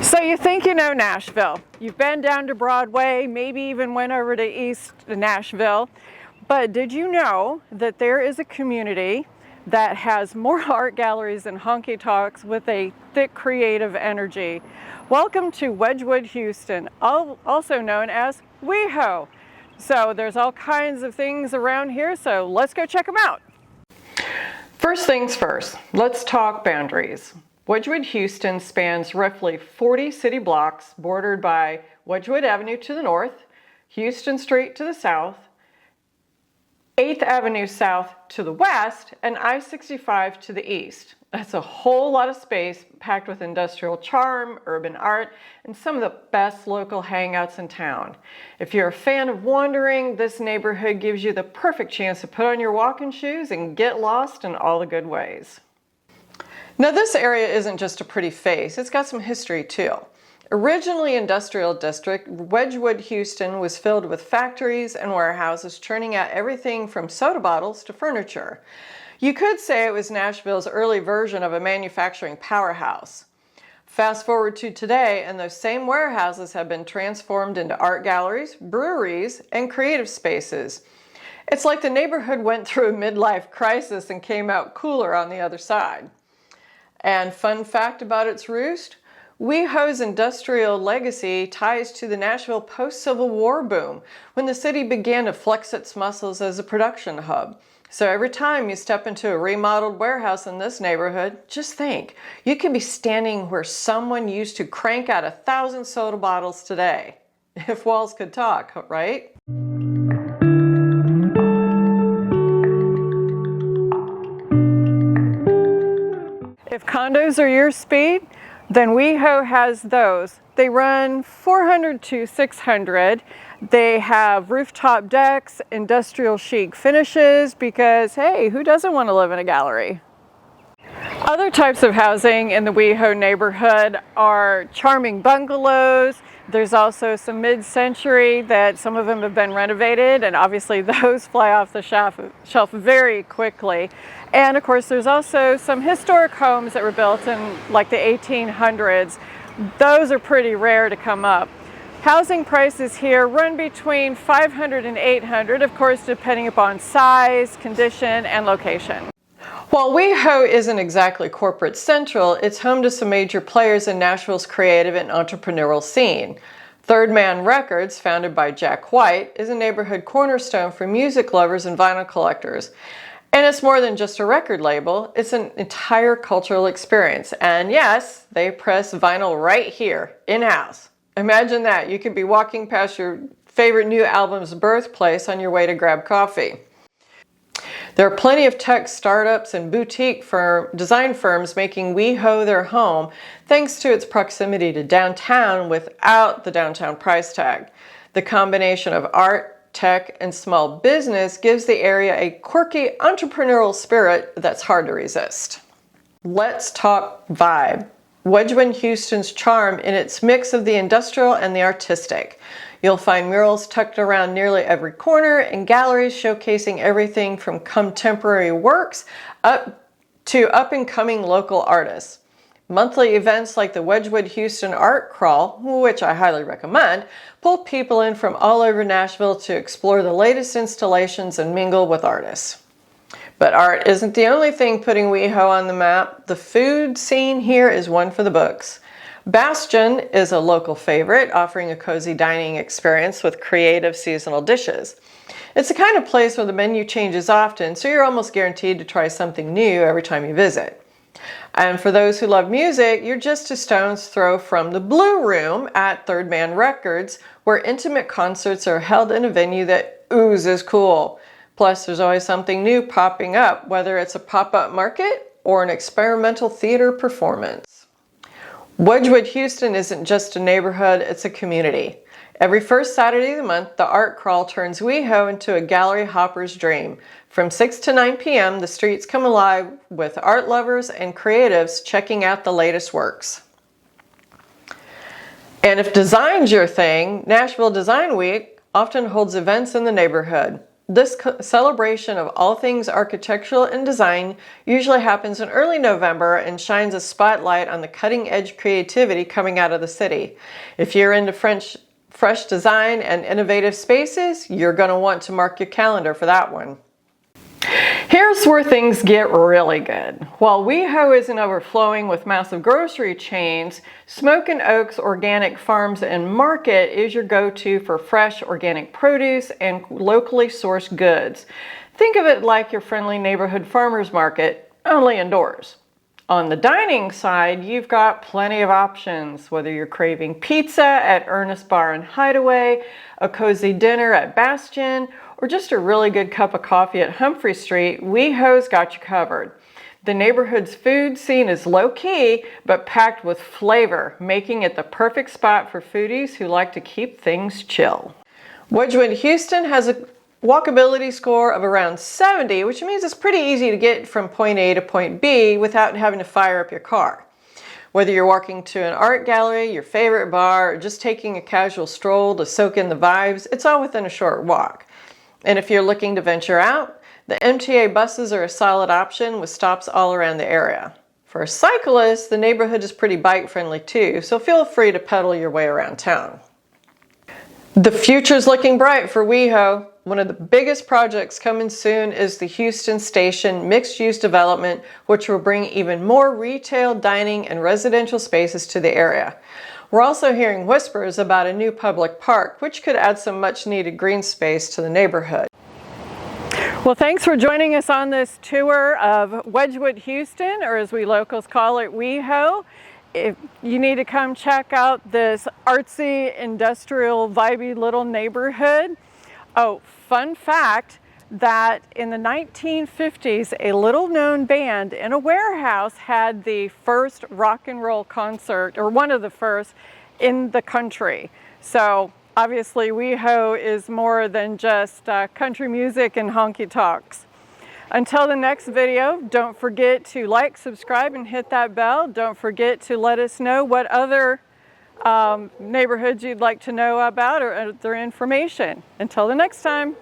So you think you know Nashville. You've been down to Broadway, maybe even went over to East Nashville. But did you know that there is a community that has more art galleries and honky-tonks with a thick creative energy? Welcome to Wedgewood-Houston, also known as WeHo. So there's all kinds of things around here, so let's go check them out. First things first, let's talk boundaries. Wedgewood-Houston spans roughly 40 city blocks bordered by Wedgewood Avenue to the north, Houston Street to the south, 8th Avenue South to the west, and I-65 to the east. That's a whole lot of space packed with industrial charm, urban art, and some of the best local hangouts in town. If you're a fan of wandering, this neighborhood gives you the perfect chance to put on your walking shoes and get lost in all the good ways. Now this area isn't just a pretty face, it's got some history too. Originally industrial district, Wedgewood-Houston was filled with factories and warehouses churning out everything from soda bottles to furniture. You could say it was Nashville's early version of a manufacturing powerhouse. Fast forward to today, and those same warehouses have been transformed into art galleries, breweries, and creative spaces. It's like the neighborhood went through a midlife crisis and came out cooler on the other side. And fun fact about its roost, WeHo's industrial legacy ties to the Nashville post-Civil War boom, when the city began to flex its muscles as a production hub. So every time you step into a remodeled warehouse in this neighborhood, just think, you could be standing where someone used to crank out 1,000 soda bottles today. If walls could talk, right? If condos are your speed, then WeHo has those. They run 400 to 600. They have rooftop decks, industrial chic finishes, because hey, who doesn't want to live in a gallery? Other types of housing in the WeHo neighborhood are charming bungalows. There's also some mid-century that some of them have been renovated, and obviously those fly off the shelf very quickly. And of course there's also some historic homes that were built in like the 1800s. Those are pretty rare to come up. Housing prices here run between $500 and $800, of course depending upon size, condition, and location. While WeHo isn't exactly corporate central, it's home to some major players in Nashville's creative and entrepreneurial scene. Third Man Records, founded by Jack White, is a neighborhood cornerstone for music lovers and vinyl collectors. And it's more than just a record label, it's an entire cultural experience. And yes, they press vinyl right here, in-house. Imagine that, you could be walking past your favorite new album's birthplace on your way to grab coffee. There are plenty of tech startups and boutique design firms making WeHo their home thanks to its proximity to downtown without the downtown price tag. The combination of art, tech, and small business gives the area a quirky entrepreneurial spirit that's hard to resist. Let's talk vibe. Wedgewood-Houston's charm in its mix of the industrial and the artistic. You'll find murals tucked around nearly every corner and galleries showcasing everything from contemporary works up to up-and-coming local artists. Monthly events like the Wedgewood-Houston Art Crawl, which I highly recommend, pull people in from all over Nashville to explore the latest installations and mingle with artists. But art isn't the only thing putting WeHo on the map. The food scene here is one for the books. Bastion is a local favorite, offering a cozy dining experience with creative seasonal dishes. It's the kind of place where the menu changes often, so you're almost guaranteed to try something new every time you visit. And for those who love music, you're just a stone's throw from the Blue Room at Third Man Records, where intimate concerts are held in a venue that oozes cool. Plus, there's always something new popping up, whether it's a pop-up market or an experimental theater performance. Wedgewood-Houston isn't just a neighborhood, it's a community. Every first Saturday of the month, the Art Crawl turns WeHo into a gallery hopper's dream. From 6 to 9 p.m., the streets come alive with art lovers and creatives checking out the latest works. And if design's your thing, Nashville Design Week often holds events in the neighborhood. This celebration of all things architectural and design usually happens in early November and shines a spotlight on the cutting-edge creativity coming out of the city. If you're into fresh design and innovative spaces, you're going to want to mark your calendar for that one. Here's where things get really good. While WeHo isn't overflowing with massive grocery chains, Smoke and Oaks Organic Farms and Market is your go-to for fresh organic produce and locally sourced goods. Think of it like your friendly neighborhood farmers market, only indoors. On the dining side, you've got plenty of options, whether you're craving pizza at Earnest Bar and Hideaway, a cozy dinner at Bastion, or just a really good cup of coffee at Humphrey Street, WeHo's got you covered. The neighborhood's food scene is low-key, but packed with flavor, making it the perfect spot for foodies who like to keep things chill. Wedgewood-Houston has a walkability score of around 70, which means it's pretty easy to get from point A to point B without having to fire up your car. Whether you're walking to an art gallery, your favorite bar, or just taking a casual stroll to soak in the vibes, it's all within a short walk. And if you're looking to venture out, the MTA buses are a solid option with stops all around the area. For cyclists, the neighborhood is pretty bike-friendly too, so feel free to pedal your way around town. The future's looking bright for WeHo. One of the biggest projects coming soon is the Houston Station mixed-use development, which will bring even more retail, dining, and residential spaces to the area. We're also hearing whispers about a new public park, which could add some much-needed green space to the neighborhood. Well, thanks for joining us on this tour of Wedgewood-Houston, or as we locals call it, WeHo. If you need to come check out this artsy, industrial, vibey little neighborhood. Oh, fun fact that in the 1950s, a little-known band in a warehouse had the first rock and roll concert, or one of the first, in the country. So obviously WeHo is more than just country music and honky-tonks. Until the next video, don't forget to like, subscribe, and hit that bell. Don't forget to let us know what other neighborhoods you'd like to know about or other information. Until the next time.